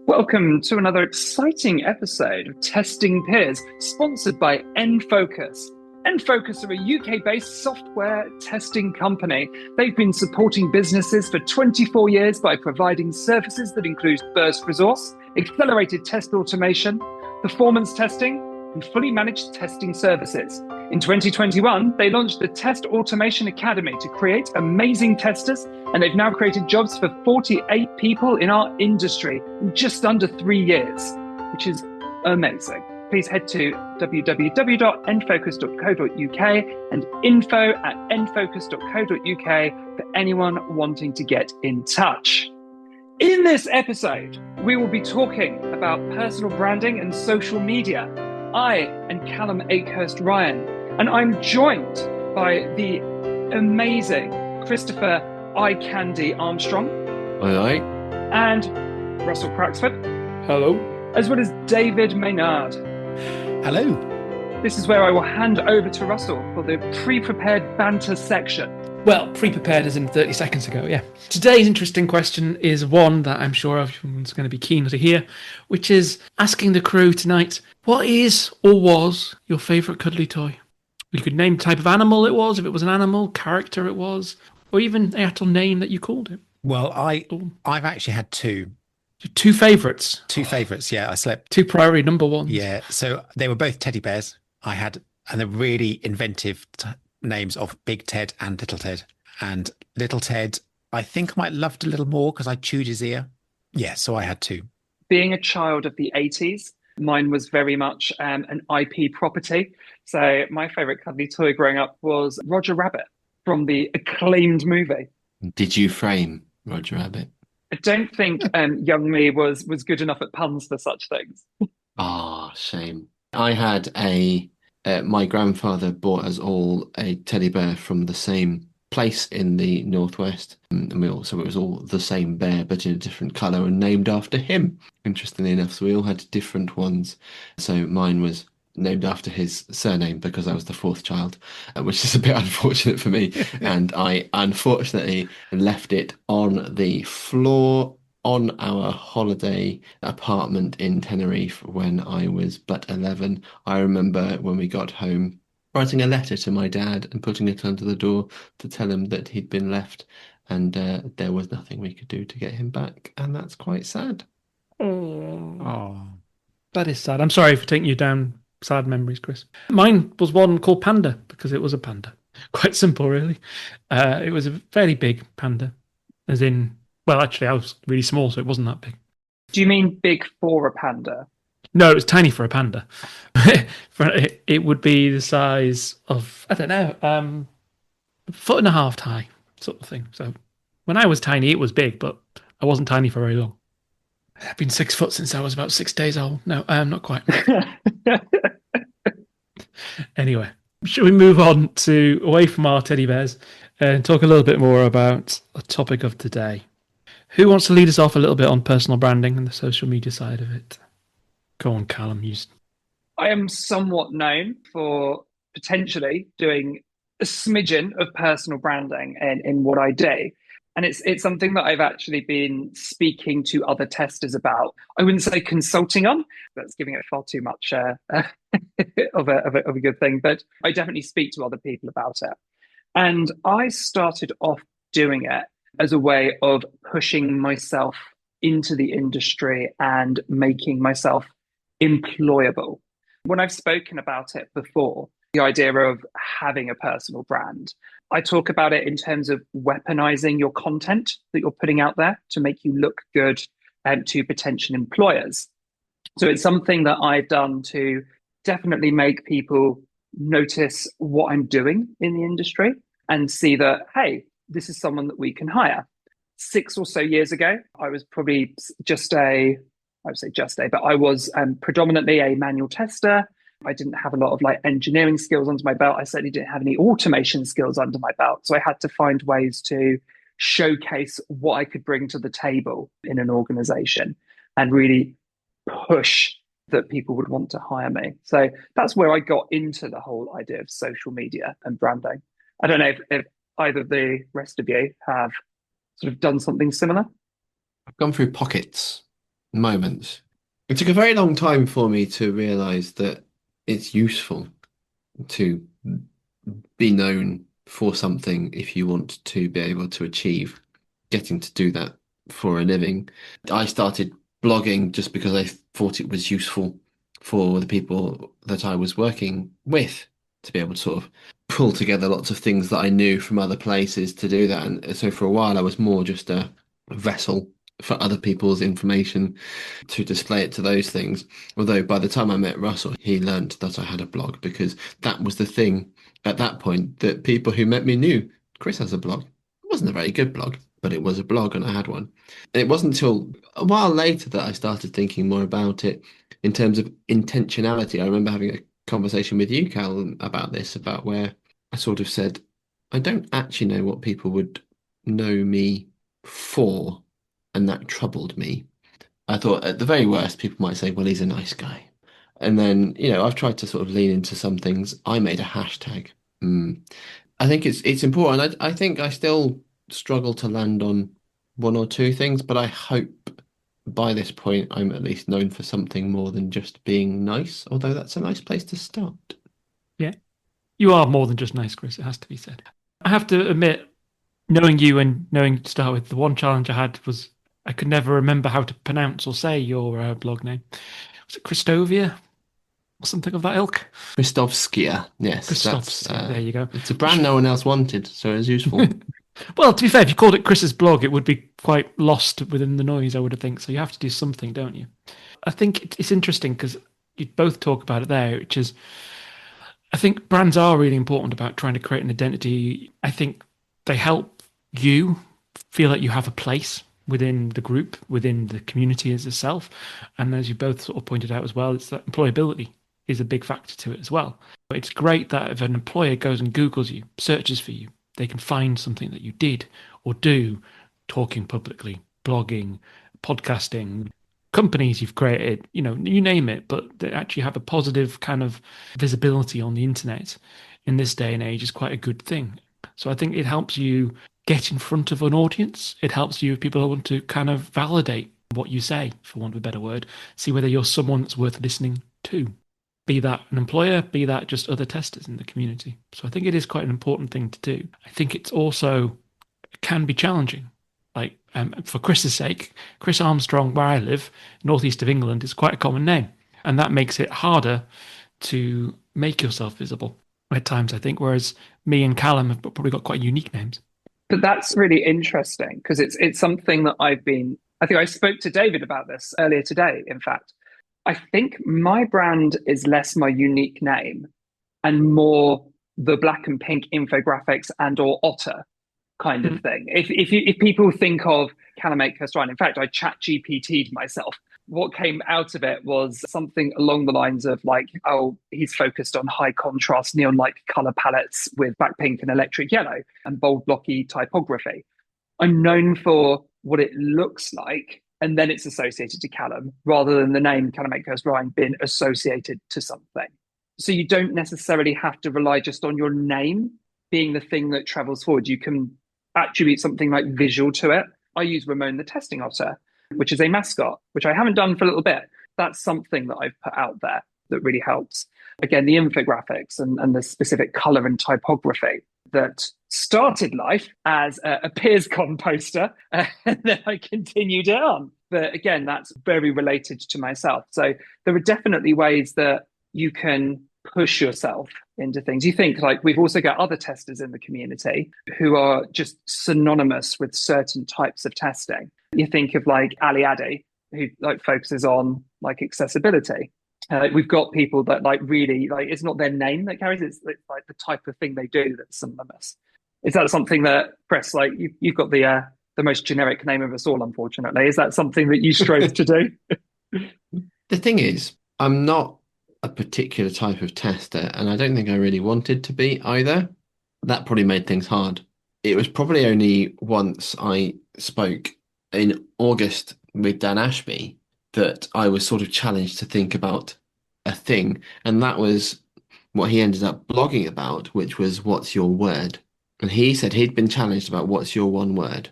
Welcome to another exciting episode of Testing Peers, sponsored by nFocus. nFocus are a UK-based software testing company. They've been supporting businesses for 24 years by providing services that include burst resource, accelerated test automation, performance testing, and fully managed testing services. In 2021, they launched the Test Automation Academy to create amazing testers, and they've now created jobs for 48 people in our industry in just under 3 years, which is amazing. Please head to www.nfocus.co.uk and info@nfocus.co.uk for anyone wanting to get in touch. In this episode, we will be talking about personal branding and social media. I am Callum Akehurst Ryan, and I'm joined by the amazing Christopher Eye Candy Armstrong. Aye, aye. And Russell Craxford. Hello. As well as David Maynard. Hello. This is where I will hand over to Russell for the pre-prepared banter section. Well, pre-prepared as in 30 seconds ago, yeah. Today's interesting question is one that I'm sure everyone's going to be keen to hear, which is asking the crew tonight, what is or was your favourite cuddly toy? You could name the type of animal it was, if it was an animal, character it was, or even the actual name that you called it. Well, I've actually had two. Two favourites? Two favourites, yeah. I slept. Two priority number ones. Yeah, so they were both teddy bears. And they're really inventive names of Big Ted and Little Ted. And Little Ted, I think I might have loved a little more because I chewed his ear. Yeah, so I had two. Being a child of the 80s, mine was very much an IP property. So my favourite cuddly toy growing up was Roger Rabbit from the acclaimed movie. Did you frame Roger Rabbit? I don't think young me was good enough at puns for such things. Ah, shame. I had my grandfather bought us all a teddy bear from the same place in the Northwest. And so it was all the same bear, but in a different colour and named after him, interestingly enough. So we all had different ones. So mine was named after his surname because I was the fourth child, which is a bit unfortunate for me. And I unfortunately left it on the floor on our holiday apartment in Tenerife when I was but 11. I remember when we got home writing a letter to my dad and putting it under the door to tell him that he'd been left, and there was nothing we could do to get him back, and that's quite sad. Oh, that is sad. I'm sorry for taking you down sad memories, Chris. Mine was one called Panda because it was a panda. Quite simple, really. It was a fairly big panda, as in, well, actually, I was really small, so it wasn't that big. Do you mean big for a panda? No, it was tiny for a panda. It would be the size of, I don't know, a foot and a half high, sort of thing. So when I was tiny, it was big, but I wasn't tiny for very long. I've been 6 foot since I was about 6 days old. No, not quite. Anyway, should we move on to away from our teddy bears and talk a little bit more about the topic of today? Who wants to lead us off a little bit on personal branding and the social media side of it? Go on, Callum. I am somewhat known for potentially doing a smidgen of personal branding in what I do. And it's something that I've actually been speaking to other testers about. I wouldn't say consulting on, that's giving it far too much of a good thing, but I definitely speak to other people about it. And I started off doing it as a way of pushing myself into the industry and making myself employable. When I've spoken about it before, the idea of having a personal brand, I talk about it in terms of weaponizing your content that you're putting out there to make you look good to potential employers. So it's something that I've done to definitely make people notice what I'm doing in the industry and see that, hey, this is someone that we can hire. 6 or so years ago, I was probably but I was predominantly a manual tester. I didn't have a lot of engineering skills under my belt. I certainly didn't have any automation skills under my belt. So I had to find ways to showcase what I could bring to the table in an organization and really push that people would want to hire me. So that's where I got into the whole idea of social media and branding. I don't know if either of the rest of you have sort of done something similar. I've gone through pockets. moments. It took a very long time for me to realize that it's useful to be known for something if you want to be able to achieve getting to do that for a living. I started blogging just because I thought it was useful for the people that I was working with to be able to sort of pull together lots of things that I knew from other places to do that. And so for a while, I was more just a vessel for other people's information to display it to those things. Although by the time I met Russell, he learned that I had a blog because that was the thing at that point that people who met me knew. Chris has a blog. It wasn't a very good blog, but it was a blog and I had one. And it wasn't until a while later that I started thinking more about it in terms of intentionality. I remember having a conversation with you, Cal, about this, about where I sort of said, I don't actually know what people would know me for, and that troubled me. I thought at the very worst, people might say, well, he's a nice guy. And then, I've tried to sort of lean into some things. I made a hashtag. I think it's important. I think I still struggle to land on one or two things, but I hope by this point I'm at least known for something more than just being nice, although that's a nice place to start. Yeah. You are more than just nice, Chris. It has to be said. I have to admit, knowing you and knowing to start with, the one challenge I had was I could never remember how to pronounce or say your blog name. Was it Christovia or something of that ilk? Christovskia, yes. Christovskia, there you go. It's a brand no one else wanted, so it's useful. Well, to be fair, if you called it Chris's blog, it would be quite lost within the noise, I would have think. So you have to do something, don't you? I think it's interesting because you both talk about it there, which is I think brands are really important about trying to create an identity. I think they help you feel like you have a place within the group, within the community as itself. And as you both sort of pointed out as well, it's that employability is a big factor to it as well. But it's great that if an employer goes and Googles you, searches for you, they can find something that you did or do, talking publicly, blogging, podcasting, companies you've created, you name it, but they actually have a positive kind of visibility on the internet in this day and age is quite a good thing. So I think it helps you get in front of an audience. It helps you if people want to kind of validate what you say, for want of a better word, see whether you're someone that's worth listening to. Be that an employer, be that just other testers in the community. So I think it is quite an important thing to do. I think it's also can be challenging. Like for Chris's sake, Chris Armstrong, where I live, northeast of England, is quite a common name. And that makes it harder to make yourself visible at times, I think, whereas me and Callum have probably got quite unique names. But that's really interesting because it's something that I think I spoke to David about this earlier today, in fact. I think my brand is less my unique name and more the black and pink infographics and or otter kind of thing. If people think of can I make Hurst Ryan? In fact, I chat GPT'd myself. What came out of it was something along the lines of like, oh, he's focused on high contrast neon-like color palettes with black pink and electric yellow and bold blocky typography. I'm known for what it looks like, and then it's associated to Callum rather than the name Can I Make Hurst Ryan being associated to something. So you don't necessarily have to rely just on your name being the thing that travels forward. You can attribute something like visual to it. I use Ramon the testing otter, which is a mascot, which I haven't done for a little bit. That's something that I've put out there that really helps. Again, the infographics and the specific color and typography that started life as a PeersCon poster, and then I continued it on. But again, that's very related to myself. So there are definitely ways that you can push yourself into things. You think like we've also got other testers in the community who are just synonymous with certain types of testing. You think of like Ali Addy, who like focuses on like accessibility. We've got people that like really like it's not their name that carries it's like the type of thing they do that's synonymous. Is that something that Chris, like you've got the most generic name of us all, unfortunately? Is that something that you strove to do? The thing is, I'm not a particular type of tester, and I don't think I really wanted to be either. That probably made things hard. It was probably only once I spoke in August with Dan Ashby that I was sort of challenged to think about a thing, and that was what he ended up blogging about, which was what's your word? And he said he'd been challenged about what's your one word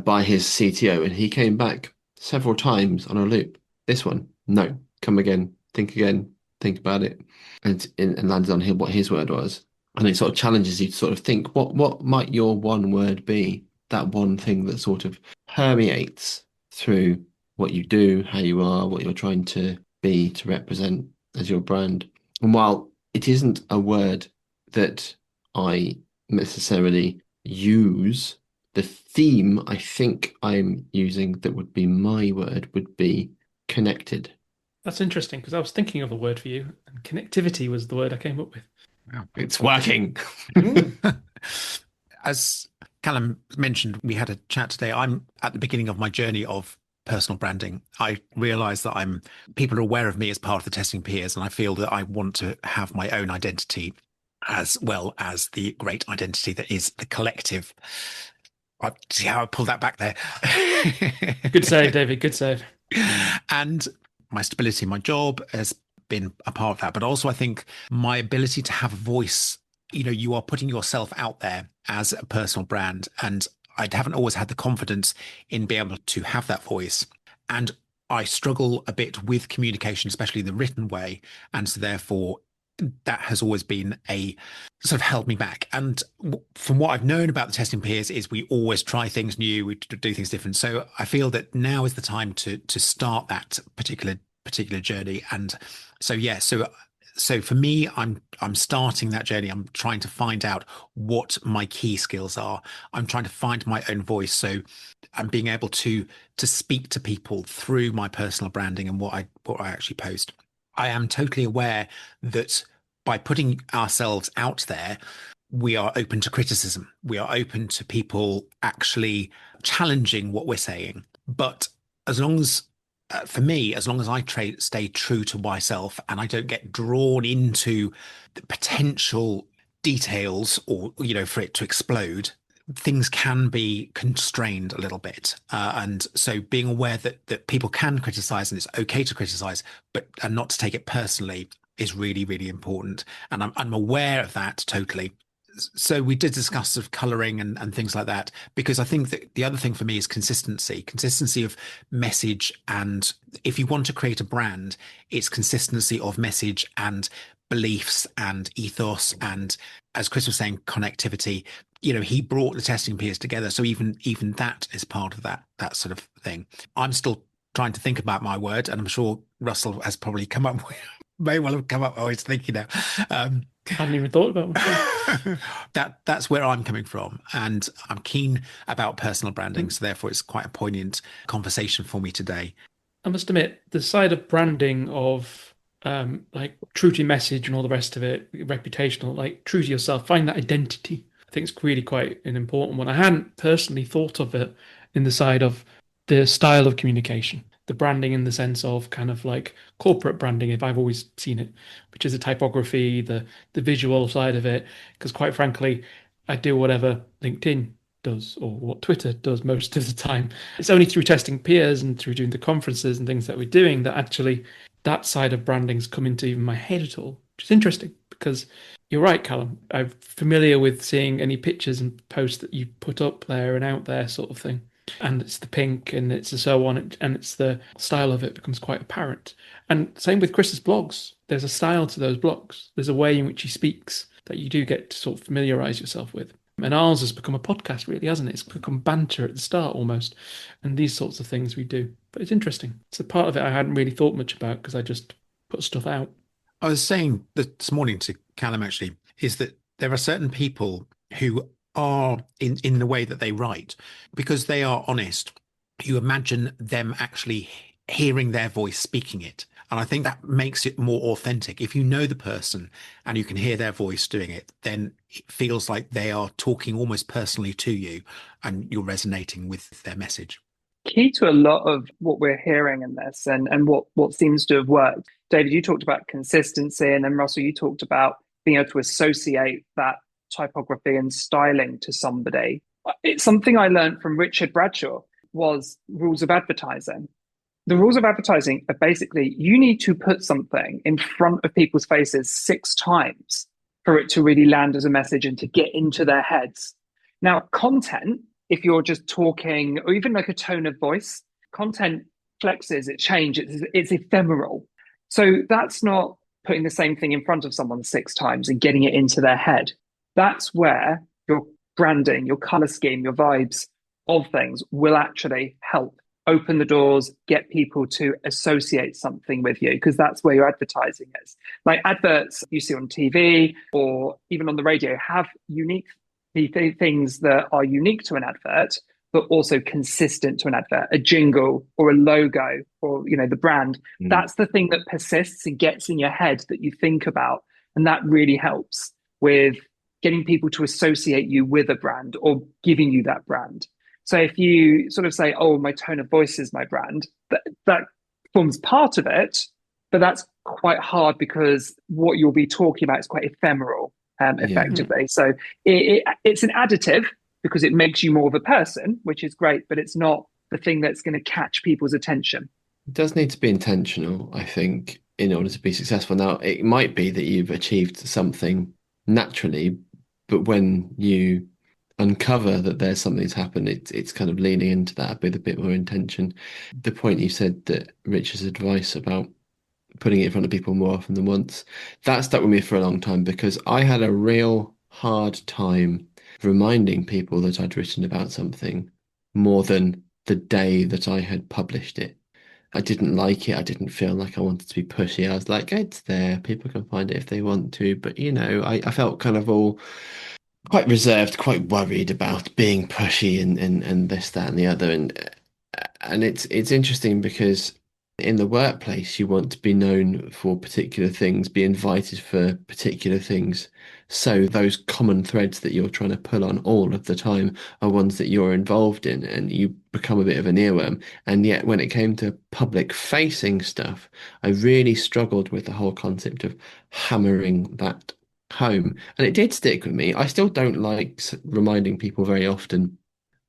by his CTO, and he came back several times on a loop. This one, no, come again, think about it, and landed on what his word was. And it sort of challenges you to sort of think, what might your one word be? That one thing that sort of permeates through what you do, how you are, what you're trying to be, to represent as your brand. And while it isn't a word that I necessarily use, the theme I think I'm using that would be my word would be connected. That's interesting because I was thinking of a word for you, and connectivity was the word I came up with. It's working. As Callum mentioned, we had a chat today. I'm at the beginning of my journey of personal branding. I realize that people are aware of me as part of the testing peers, and I feel that I want to have my own identity as well as the great identity that is the collective. See how I pulled that back there. Good save, David. Good save. And my stability in my job has been a part of that. But also, I think my ability to have a voice, you are putting yourself out there as a personal brand. And I haven't always had the confidence in being able to have that voice. And I struggle a bit with communication, especially the written way. And so therefore, that has always been a sort of held me back. And from what I've known about the testing peers is we always try things new, we do things different. So I feel that now is the time to start that particular journey. And so yeah, so for me, I'm starting that journey. I'm trying to find out what my key skills are. I'm trying to find my own voice. So I'm being able to speak to people through my personal branding and what I actually post. I am totally aware that by putting ourselves out there, we are open to criticism. We are open to people actually challenging what we're saying. But as long as, for me, as long as I stay true to myself and I don't get drawn into the potential details or, for it to explode, things can be constrained a little bit. And so being aware that people can criticize and it's okay to criticize, and not to take it personally is really, really important. And I'm aware of that totally. So we did discuss sort of coloring and things like that, because I think that the other thing for me is consistency of message. And if you want to create a brand, it's consistency of message and beliefs and ethos. And as Chris was saying, connectivity, he brought the testing peers together. So even that is part of that sort of thing. I'm still trying to think about my word, and I'm sure Russell has probably come up with, may well have come up. Oh, he's thinking now. I hadn't even thought about myself. That's where I'm coming from, and I'm keen about personal branding. So therefore, it's quite a poignant conversation for me today. I must admit, the side of branding of like true to your message and all the rest of it, reputational, like true to yourself, find that identity. I think it's really quite an important one. I hadn't personally thought of it in the side of the style of communication, the branding in the sense of kind of like corporate branding, if I've always seen it, which is the typography, the visual side of it. Because quite frankly, I do whatever LinkedIn does or what Twitter does most of the time. It's only through testing peers and through doing the conferences and things that we're doing that actually that side of branding's come into even my head at all, which is interesting because you're right, Callum. I'm familiar with seeing any pictures and posts that you put up there and out there sort of thing. And it's the pink and it's the so on and it's the style of it becomes quite apparent. And same with Chris's blogs. There's a style to those blogs. There's a way in which he speaks that you do get to sort of familiarize yourself with. And ours has become a podcast, really, hasn't it? It's become banter at the start almost. And these sorts of things we do. But it's interesting. It's a part of it I hadn't really thought much about because I just put stuff out. I was saying this morning to Callum, actually, is that there are certain people who are in the way that they write, because they are honest. You imagine them actually hearing their voice speaking it. And I think that makes it more authentic. If you know the person and you can hear their voice doing it, then it feels like they are talking almost personally to you and you're resonating with their message. Key to a lot of what we're hearing in this and what seems to have worked. David, you talked about consistency, and then Russell, you talked about being able to associate that typography and styling to somebody. It's something I learned from Richard Bradshaw was rules of advertising. The rules of advertising are basically you need to put something in front of people's faces 6 times for it to really land as a message and to get into their heads. Now, content, if you're just talking or even like a tone of voice, Content flexes, it changes, it's ephemeral. So that's not putting the same thing in front of someone 6 times and getting it into their head. That's where your branding, your color scheme, your vibes of things will actually help open the doors, get people to associate something with you, because that's where your advertising is. Like adverts you see on TV or even on the radio have unique things that are unique to an advert, but also consistent to an advert, a jingle or a logo or, the brand. That's the thing that persists and gets in your head that you think about. And that really helps with getting people to associate you with a brand or giving you that brand. So if you sort of say, oh, my tone of voice is my brand, that forms part of it, but that's quite hard because what you'll be talking about is quite ephemeral, effectively. Yeah. So it's an additive because it makes you more of a person, which is great, but it's not the thing that's going to catch people's attention. It does need to be intentional, I think, in order to be successful. Now, it might be that you've achieved something naturally, but when you uncover that there's something's happened, it's kind of leaning into that with a bit more intention. The point you said that Richard's advice about putting it in front of people more often than once, that stuck with me for a long time because I had a real hard time reminding people that I'd written about something more than the day that I had published it. I didn't like it. I didn't feel like I wanted to be pushy. I was like, it's there. People can find it if they want to. But, I felt kind of all quite reserved, quite worried about being pushy and this, that, and the other. And it's interesting because in the workplace, you want to be known for particular things, be invited for particular things. So those common threads that you're trying to pull on all of the time are ones that you're involved in, and you become a bit of an earworm. And yet when it came to public facing stuff, I really struggled with the whole concept of hammering that home. And it did stick with me. I still don't like reminding people very often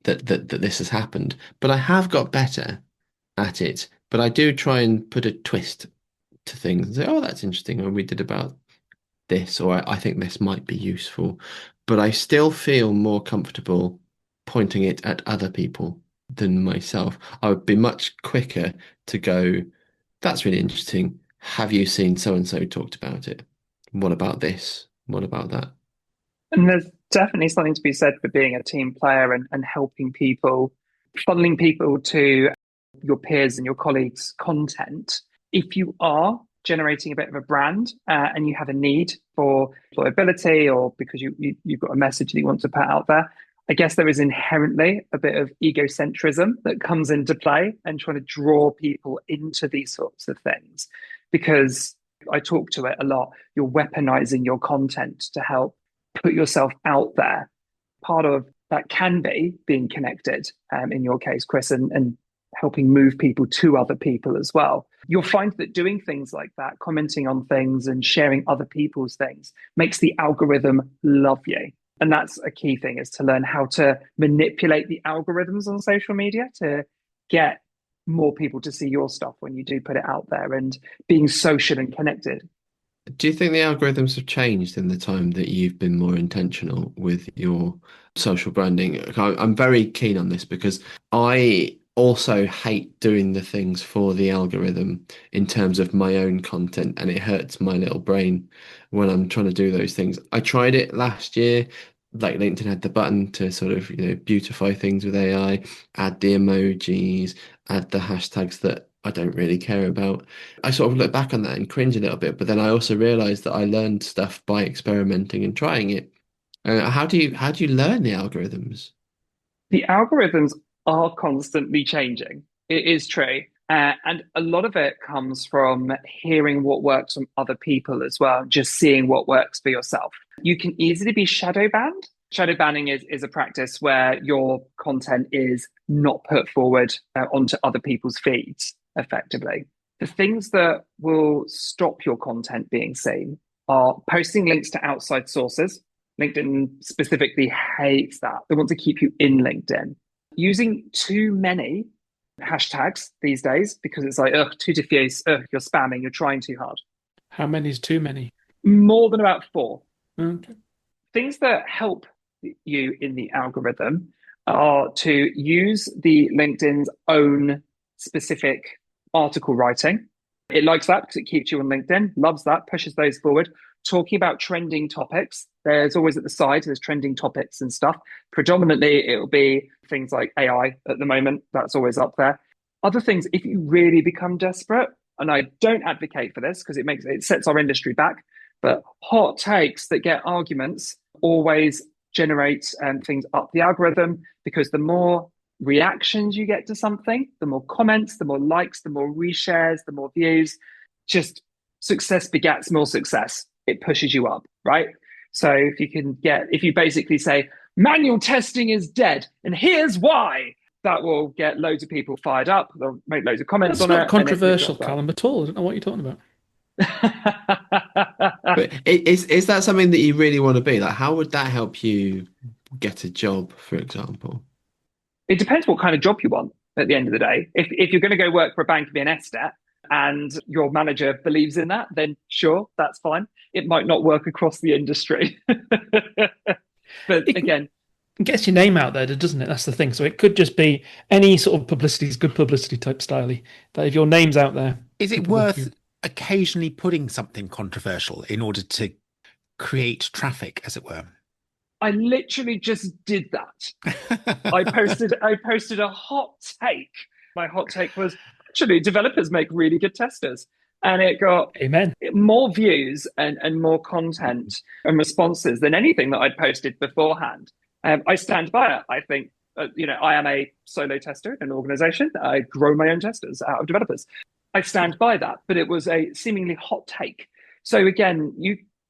that this has happened, but I have got better at it. But I do try and put a twist to things and say, oh, that's interesting, or we did about this, or I think this might be useful. But I still feel more comfortable pointing it at other people than myself. I would be much quicker to go, that's really interesting. Have you seen so and so talked about it? What about this? What about that? And there's definitely something to be said for being a team player and helping people, funneling people to your peers and your colleagues' content. If you are generating a bit of a brand and you have a need for employability or because you've got a message that you want to put out there, I guess there is inherently a bit of egocentrism that comes into play and trying to draw people into these sorts of things. Because I talk to it a lot, you're weaponizing your content to help put yourself out there. Part of that can be being connected, in your case, Chris, and helping move people to other people as well. You'll find that doing things like that, commenting on things and sharing other people's things, makes the algorithm love you. And that's a key thing, is to learn how to manipulate the algorithms on social media to get more people to see your stuff when you do put it out there, and being social and connected. Do you think the algorithms have changed in the time that you've been more intentional with your social branding? I'm very keen on this because I also hate doing the things for the algorithm in terms of my own content, and it hurts my little brain when I'm trying to do those things. I tried it last year. Like LinkedIn had the button to sort of, beautify things with AI, add the emojis, add the hashtags that I don't really care about. I sort of look back on that and cringe a little bit, but then I also realized that I learned stuff by experimenting and trying it. How do you learn the algorithms? The algorithms are constantly changing. It is true. And a lot of it comes from hearing what works from other people as well, just seeing what works for yourself. You can easily be shadow banned. Shadow banning is a practice where your content is not put forward onto other people's feeds effectively. The things that will stop your content being seen are posting links to outside sources. LinkedIn specifically hates that. They want to keep you in LinkedIn. Using too many hashtags these days, because it's like, too diffuse, you're spamming, you're trying too hard. How many is too many? More than about 4. Okay. Things that help you in the algorithm are to use the LinkedIn's own specific article writing. It likes that because it keeps you on LinkedIn, loves that, pushes those forward. Talking about trending topics, there's always at the side, there's trending topics and stuff. Predominantly, it'll be things like AI at the moment. That's always up there. Other things, if you really become desperate, and I don't advocate for this because it sets our industry back, but hot takes that get arguments always generate things up the algorithm, because the more reactions you get to something, the more comments, the more likes, the more reshares, the more views. Just success begets more success. It pushes you up, right? So if you basically say manual testing is dead and here's why, that will get loads of people fired up. They'll make loads of comments on it. That's not controversial, Callum, at all. I don't know what you're talking about. But is that something that you really want to be? Like, how would that help you get a job, for example? It depends what kind of job you want at the end of the day. If you're going to go work for a bank and be an SDET and your manager believes in that, then sure, that's fine. It might not work across the industry. But again, it gets your name out there, doesn't it? That's the thing. So it could just be any sort of publicity is good publicity type style. That if your name's out there. Is it worth occasionally putting something controversial in order to create traffic, as it were? I literally just did that. I posted a hot take. My hot take was, actually, developers make really good testers. And it got more views and more content and responses than anything that I'd posted beforehand. I stand by it. I think, I am a solo tester in an organization. I grow my own testers out of developers. I stand by that, but it was a seemingly hot take. So again,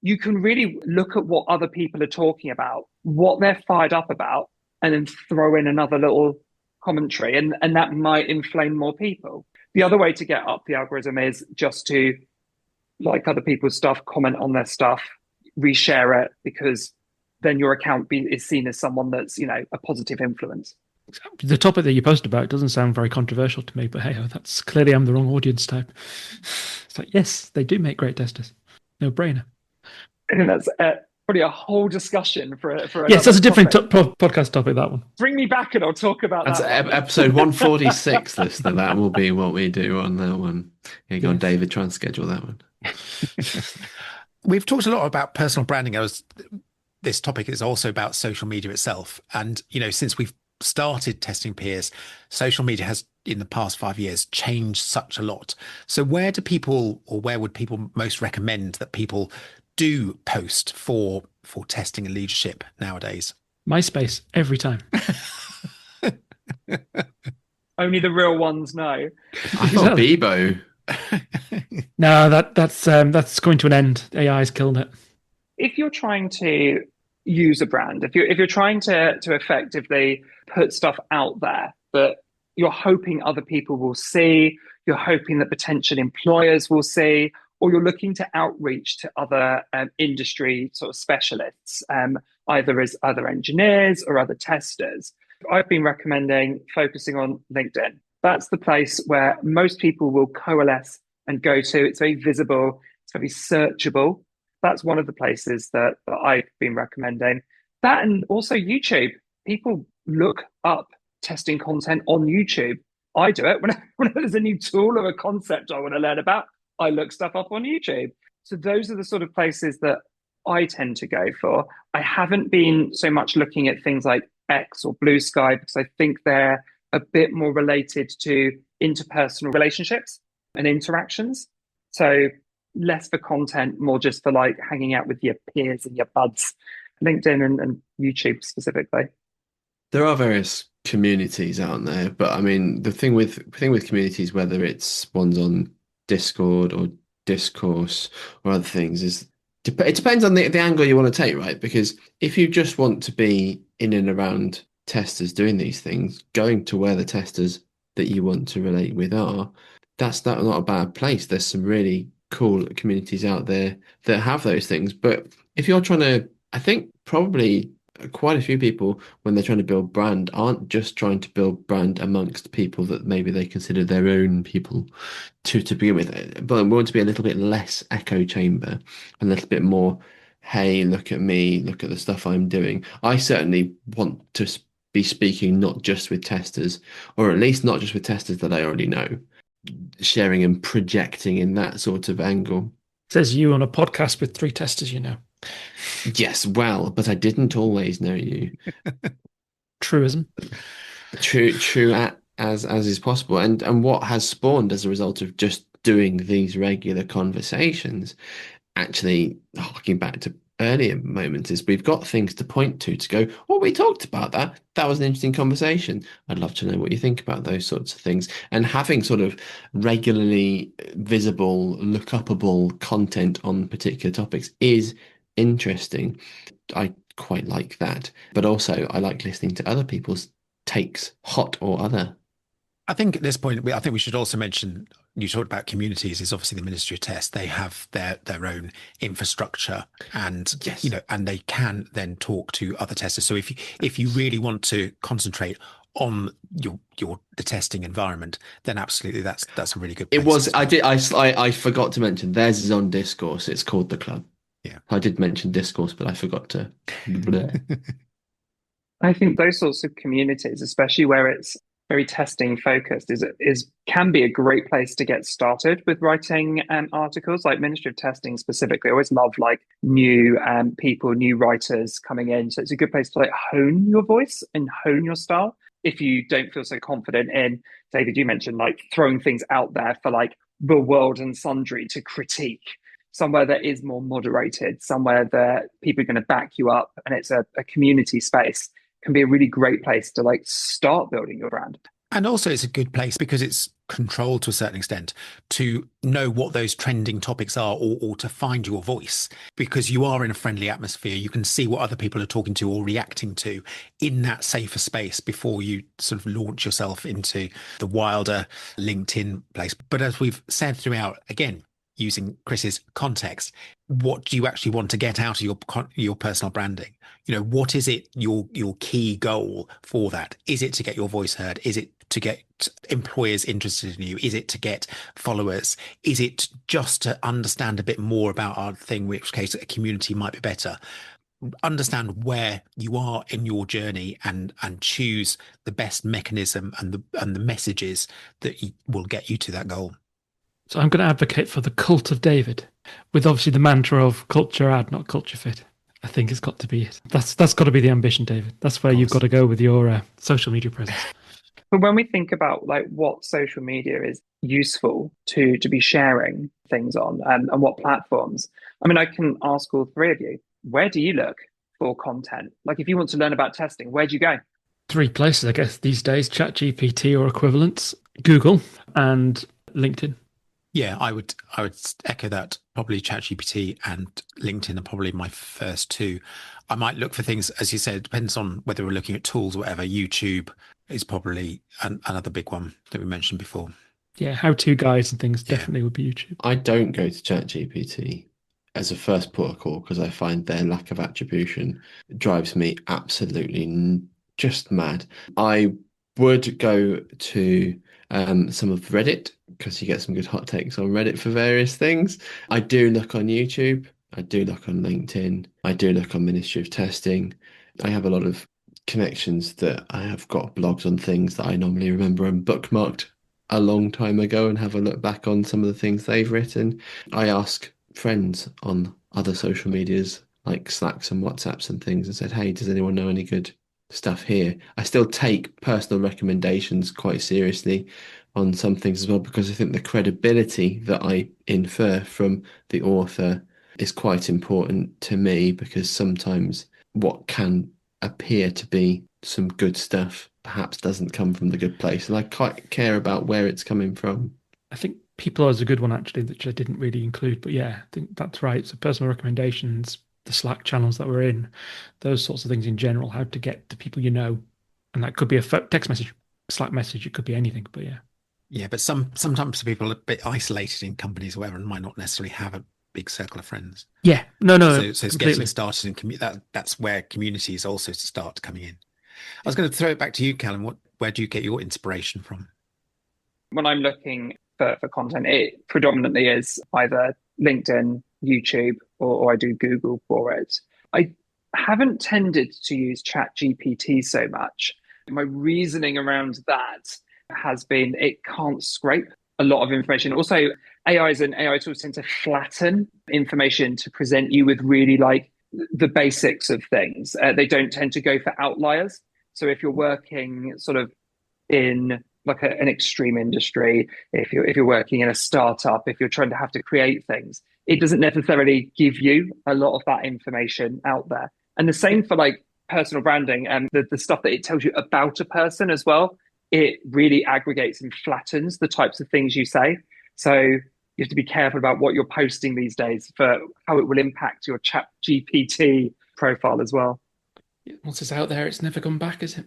you can really look at what other people are talking about, what they're fired up about, and then throw in another little commentary, and that might inflame more people. The other way to get up the algorithm is just to like other people's stuff, comment on their stuff, reshare it, because then your account is seen as someone that's, a positive influence. The topic that you posted about doesn't sound very controversial to me, but hey, that's clearly I'm the wrong audience type. It's like, yes, they do make great testers. No brainer. I think that's probably a whole discussion for yes, that's a different podcast topic, that one. Bring me back and I'll talk about that's that. That's episode 146, listener. That will be what we do on that one. Yeah, go on, David, try and schedule that one. We've talked a lot about personal branding. This topic is also about social media itself. And, since we've started testing peers, social media has, in the past 5 years, changed such a lot. So where would people most recommend that people do post for testing and leadership nowadays? MySpace, every time. Only the real ones know. I thought Bebo. No, that's going to an end. AI's killed it. If you're trying to use a brand, if you're trying to effectively put stuff out there that you're hoping other people will see, you're hoping that potential employers will see, or you're looking to outreach to other industry sort of specialists, either as other engineers or other testers, I've been recommending focusing on LinkedIn. That's the place where most people will coalesce and go to. It's very visible, it's very searchable. That's one of the places that I've been recommending. That, and also YouTube. People look up testing content on YouTube. I do it when there's a new tool or a concept I want to learn about. I look stuff up on YouTube. So those are the sort of places that I tend to go for. I haven't been so much looking at things like X or Blue Sky because I think they're a bit more related to interpersonal relationships and interactions. So less for content, more just for like hanging out with your peers and your buds. LinkedIn and YouTube specifically. There are various communities out there, but I mean the thing with communities, whether it's ones on Discord or Discourse or other things, is it depends on the angle you want to take, right? Because if you just want to be in and around testers doing these things, going to where the testers that you want to relate with are, that's not a bad place. There's some really cool communities out there that have those things. But if you're trying to, I think probably quite a few people, when they're trying to build brand, aren't just trying to build brand amongst people that maybe they consider their own people to begin with, but we want to be a little bit less echo chamber, a little bit more, hey, look at me, look at the stuff I'm doing. I certainly want to be speaking not just with testers, or at least not just with testers that I already know, sharing and projecting in that sort of angle. Says you on a podcast with 3 testers, you know. Yes, well, but I didn't always know you. Truism. True as is possible. And what has spawned as a result of just doing these regular conversations, actually harking back to earlier moments, is we've got things to point to go, oh, we talked about that. That was an interesting conversation. I'd love to know what you think about those sorts of things. And having sort of regularly visible, look upable content on particular topics is interesting. I quite like that. But also I like listening to other people's takes, hot or other. I think at this point, I think we should also mention, you talked about communities, is obviously the Ministry of Test. They have their own infrastructure, and Yes. and they can then talk to other testers. So if you really want to concentrate on the testing environment, then absolutely that's a really good place. It was to start. I forgot to mention theirs is on Discourse. It's called The Club. Yeah. I did mention Discourse, but I forgot to. I think those sorts of communities, especially where it's very testing focused, is can be a great place to get started with writing articles. Like Ministry of Testing specifically, I always love like new people, new writers coming in. So it's a good place to like hone your voice and hone your style. If you don't feel so confident in, David, you mentioned like throwing things out there for like the world and sundry to critique. Somewhere that is more moderated, somewhere that people are going to back you up, and it's a community space, can be a really great place to like start building your brand. And also it's a good place because it's controlled to a certain extent to know what those trending topics are, or to find your voice, because you are in a friendly atmosphere. You can see what other people are talking to or reacting to in that safer space before you sort of launch yourself into the wilder LinkedIn place. But as we've said throughout, again, using Chris's context, what do you actually want to get out of your personal branding? What is it, your key goal for that? Is it to get your voice heard? Is it to get employers interested in you? Is it to get followers? Is it just to understand a bit more about our thing, in which case a community might be better? Understand where you are in your journey and choose the best mechanism and the messages that will get you to that goal. So I'm going to advocate for the cult of David, with obviously the mantra of culture ad, not culture fit. I think it's got to be it. That's got to be the ambition, David. That's where you've got to go with your social media presence. But when we think about like what social media is useful to be sharing things on, and what platforms, I mean, I can ask all 3 of you, where do you look for content? Like if you want to learn about testing, where do you go? 3 places, I guess, these days: ChatGPT or equivalents, Google, and LinkedIn. Yeah, I would echo that. Probably ChatGPT and LinkedIn are probably my first 2. I might look for things, as you said, it depends on whether we're looking at tools or whatever. YouTube is probably another big one that we mentioned before. Yeah, how-to guides and things definitely would be YouTube. I don't go to ChatGPT as a first port of call because I find their lack of attribution drives me absolutely just mad. I would go to some of Reddit because you get some good hot takes on Reddit for various things. I do look on YouTube. I do look on LinkedIn. I do look on Ministry of Testing. I have a lot of connections that I have got blogs on things that I normally remember and bookmarked a long time ago and have a look back on some of the things they've written. I ask friends on other social medias like Slacks and WhatsApps and things and said, hey, does anyone know any good stuff here? I still take personal recommendations quite seriously on some things as well, because I think the credibility that I infer from the author is quite important to me, because sometimes what can appear to be some good stuff perhaps doesn't come from the good place, and I quite care about where it's coming from. I think People is a good one, actually, which I didn't really include, but yeah, I think that's right. So personal recommendations, the Slack channels that we're in, those sorts of things in general, how to get to people you know. And that could be a text message, Slack message, it could be anything, but yeah. Yeah, but sometimes people are a bit isolated in companies or whatever and might not necessarily have a big circle of friends. Yeah, no, So it's completely. getting started in that's where community is also to start coming in. I was going to throw it back to you, Callum. Where do you get your inspiration from? When I'm looking for content, it predominantly is either LinkedIn, YouTube, or I do Google for it. I haven't tended to use ChatGPT so much. My reasoning around that has been it can't scrape a lot of information. Also, AIs and AI tools tend to flatten information to present you with really like the basics of things. They don't tend to go for outliers. So if you're working sort of in like an extreme industry, if you're working in a startup, if you're trying to have to create things, it doesn't necessarily give you a lot of that information out there. And the same for like personal branding and the stuff that it tells you about a person as well. It really aggregates and flattens the types of things you say. So you have to be careful about what you're posting these days for how it will impact your chat GPT profile as well. Once it's out there, it's never gone back, is it?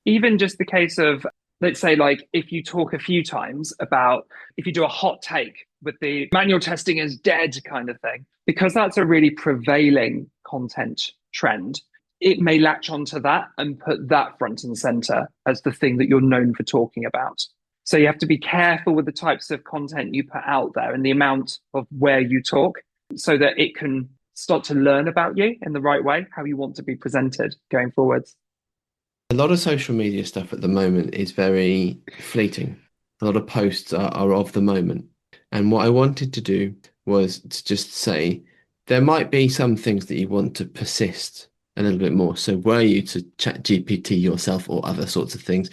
Even just the case of, let's say, like if you talk a few times about if you do a hot take with the manual testing is dead kind of thing, because that's a really prevailing content trend, it may latch onto that and put that front and center as the thing that you're known for talking about. So you have to be careful with the types of content you put out there and the amount of where you talk so that it can start to learn about you in the right way, how you want to be presented going forwards. A lot of social media stuff at the moment is very fleeting. A lot of posts are of the moment. And what I wanted to do was to just say, there might be some things that you want to persist a little bit more. So were you to chat GPT yourself or other sorts of things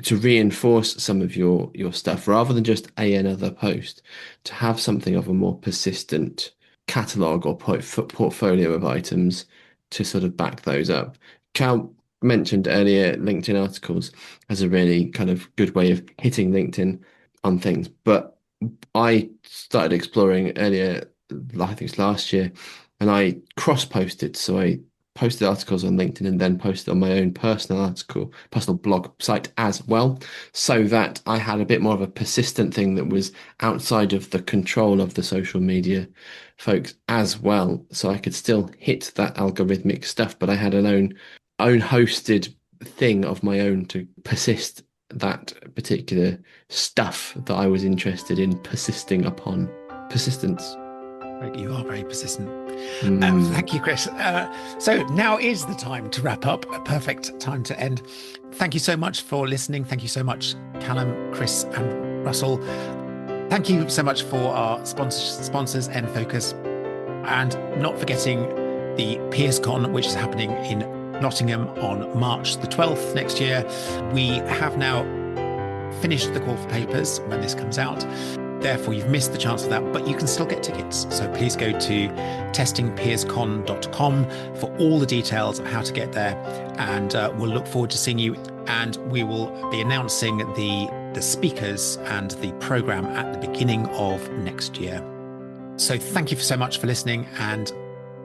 to reinforce some of your stuff rather than just another post, to have something of a more persistent catalogue or portfolio of items to sort of back those up. Cal mentioned earlier LinkedIn articles as a really kind of good way of hitting LinkedIn on things. But I started exploring earlier, I think it's last year, and I cross-posted. So I posted articles on LinkedIn and then posted on my own personal blog site as well, so that I had a bit more of a persistent thing that was outside of the control of the social media folks as well. So I could still hit that algorithmic stuff, but I had an own hosted thing of my own to persist that particular stuff that I was interested in persisting upon. Persistence. You are very persistent. Thank you, Chris. So now is the time to wrap up. A perfect time to end. Thank you so much for listening. Thank you so much, Callum, Chris, and Russell. Thank you so much for our sponsors, nFocus, and not forgetting the PeersCon, which is happening in Nottingham on March the 12th next year. We have now finished the call for papers when this comes out. Therefore, you've missed the chance of that, but you can still get tickets. So please go to testingpeerscon.com for all the details of how to get there. And we'll look forward to seeing you. And we will be announcing the speakers and the program at the beginning of next year. So thank you so much for listening, and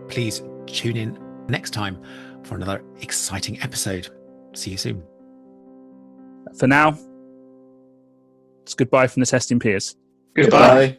please tune in next time for another exciting episode. See you soon. For now, it's goodbye from the Testing Peers. Goodbye.